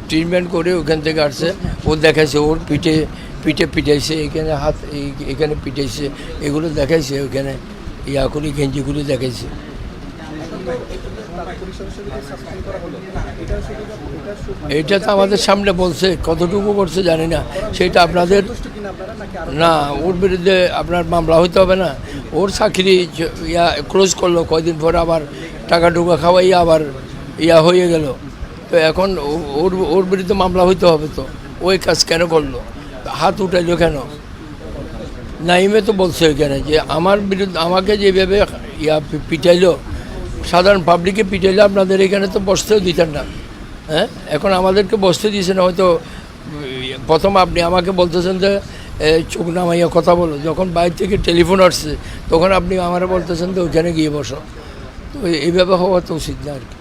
Treatment করে ওখান থেকে আসছে। ও দেখাইছে ওর পিঠে পিটাইছে, এখানে হাত এখানে পিটাইছে, এগুলো দেখাইছে ওখানে ইয়া করে গেঞ্জিগুলো দেখাইছে। এটা তো আমাদের সামনে বলছে, কতটুকু করছে জানি না, সেটা আপনাদের না। ওর বিরুদ্ধে আপনার মামলা হইতে হবে না? ওর চাকরি ইয়া ক্লোজ করলো, কয়দিন পরে আবার টাকা টুকা খাওয়াইয়া আবার ইয়া হয়ে গেল। তো এখন ওর বিরুদ্ধে মামলা হইতে হবে। তো ওই কাজ কেন করলো, হাত উঠাইলো কেন? নাইমে তো বলছে ওইখানে যে আমার বিরুদ্ধে আমাকে যেভাবে ইয়া পিটাইলো, সাধারণ পাবলিকে পিটাইলে আপনাদের এখানে তো বসতেও দিতেন না। হ্যাঁ, এখন আমাদেরকে বসতে দিয়েছেন। হয়তো প্রথম আপনি আমাকে বলতেছেন যে চোখ নামাইয়া কথা বলো, যখন বাইরে থেকে টেলিফোন আসছে তখন আপনি আমার বলতেছেন যে ওইখানে গিয়ে বসো। তো এইভাবে হওয়া তো উচিত না আর কি।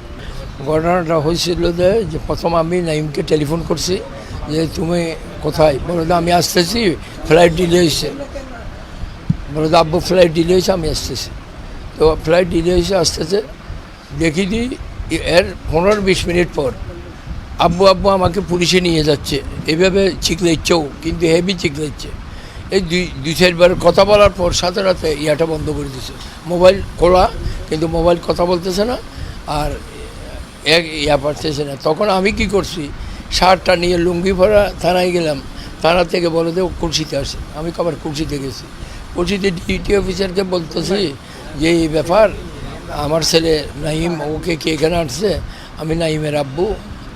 ঘটনাটা হয়েছিল যে প্রথম আমি নাইমকে টেলিফোন করছি যে তুমি কোথায়, বলো আমি আসতেছি, ফ্লাইট ডিলে হয়েছে। বলো আব্বু ফ্লাইট ডিলে হয়েছে, আমি আসতেছি। তো ফ্লাইট ডিলে হয়েছে, আসতেছে, দেখি দিই এর 15-20 মিনিট পর আব্বু আমাকে পুলিশে নিয়ে যাচ্ছে। এভাবে চিকলাইছেও, কিন্তু হেভি চিকলাইছে। এই দুই চারবার কথা বলার পর সাথে সাথে ইয়াটা বন্ধ করে দিছে, মোবাইল খোলা কিন্তু মোবাইল কথা বলতেছে না, আর ইয়া পারতেছে না। তখন আমি কি করছি, শার্টটা নিয়ে লুঙ্গি ভরা থানায় গেলাম। থানা থেকে বলে দেও কুলসিতে আসে। আমি আবার কুলসিতে গেছি। কুলসিতে ডিউটি অফিসারকে বলতেছি যে এই ব্যাপার, আমার ছেলে নাইম, ওকে কে এখানে আসছে, আমি নাইমের আব্বু,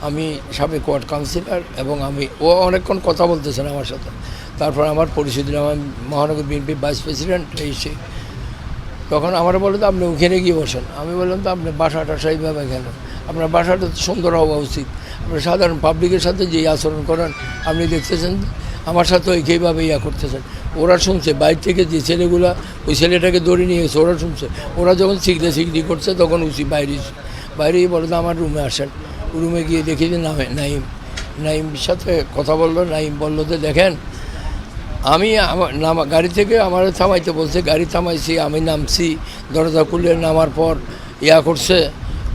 আমি সাবেক ওয়ার্ড কাউন্সিলর, এবং ও অনেকক্ষণ কথা বলতেছেন আমার সাথে। তারপর আমার পরিচয় দিলাম, আমি মহানগর বিএনপি ভাইস প্রেসিডেন্ট। তখন আমার বললো তো আপনি ওখানে গিয়ে বসেন। আমি বললাম তো আপনি বাসাটা সেইভাবে কেন, আপনার বাসাটা তো সুন্দর হওয়া উচিত। আপনার সাধারণ পাবলিকের সাথে যেই আচরণ করেন আপনি দেখতেছেন, আমার সাথে এইভাবে ইয়া করতেছেন। ওরা শুনছে বাইরে থেকে যে ছেলেগুলা ওই ছেলেটাকে দৌড়ে নিয়ে গেছে, ওরা শুনছে। ওরা যখন সিগড়ি করছে তখন উচিত বাইরেই বলে তো আমার রুমে আসেন। রুমে গিয়ে দেখি যে নাইমের সাথে কথা বললো। নাইম বললো যে দেখেন, আমি গাড়ি থেকে আমার থামাইতে বলছে, গাড়ি থামাইছি, আমি নামছি, দরজা খুলে নামার পর ইয়া করছে।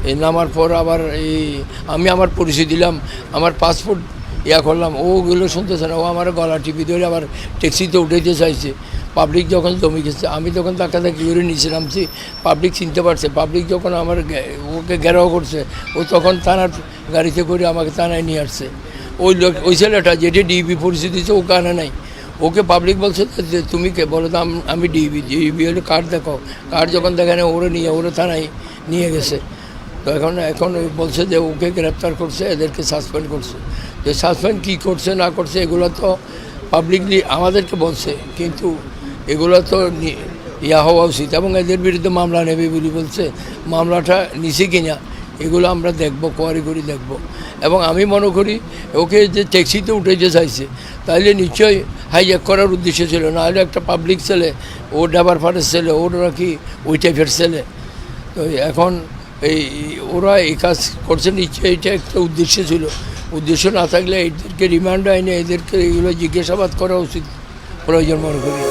এই নামার পর আবার আমি আমার পরিচয় দিলাম, আমার পাসপোর্ট ইয়া করলাম, ওগুলো শুনতেছে না। ও আমার গলা টিপি ধরে আবার ট্যাক্সিতে উঠাইতে চাইছে। পাবলিক যখন জমি গেছে, আমি তখন তাকে করে নিচে নামছি। পাবলিক চিনতে পারছে। পাবলিক যখন আমার ওকে ঘেরাও করছে, ও তখন থানার গাড়িতে করে আমাকে থানায় নিয়ে আসছে। ওই ছেলেটা যেটি ডিবি পরিচয় দিচ্ছে, ওকে আনে নাই। ওকে পাবলিক বলছে যে তুমি কে, বলো তো আমি ডিবি হলে কার্ড দেখো। কার্ড যখন দেখে না, ওরা থানায় নিয়ে গেছে। তো এখন বলছে যে ওকে গ্রেপ্তার করছে, এদেরকে সাসপেন্ড করছে। যে সাসপেন্ড কী করছে না করছে এগুলো তো পাবলিকলি আমাদেরকে বলছে, কিন্তু এগুলো তো ইয়া হওয়া উচিত, এবং এদের বিরুদ্ধে মামলা নেবে বলে বলছে। মামলাটা নিচে কিনা এগুলো আমরা দেখব, কোয়ারি করে দেখব। এবং আমি মনে করি ওকে যে ট্যাক্সিতে উঠেতে চাইছে, তাহলে নিশ্চয়ই হাইজ্যাক করার উদ্দেশ্য ছিল, নাহলে একটা পাবলিক ছেলে, ও ড্রাইভার ফারের ছেলে, ওর নাকি ওই টাইপের ছেলে। তো এখন ওরা এই কাজ করছে, নিশ্চয়ই এটা একটা উদ্দেশ্য ছিল। উদ্দেশ্য না থাকলে এদেরকে রিমান্ড আইনে এদেরকে এগুলো জিজ্ঞাসাবাদ করা উচিত প্রয়োজন মনে করি।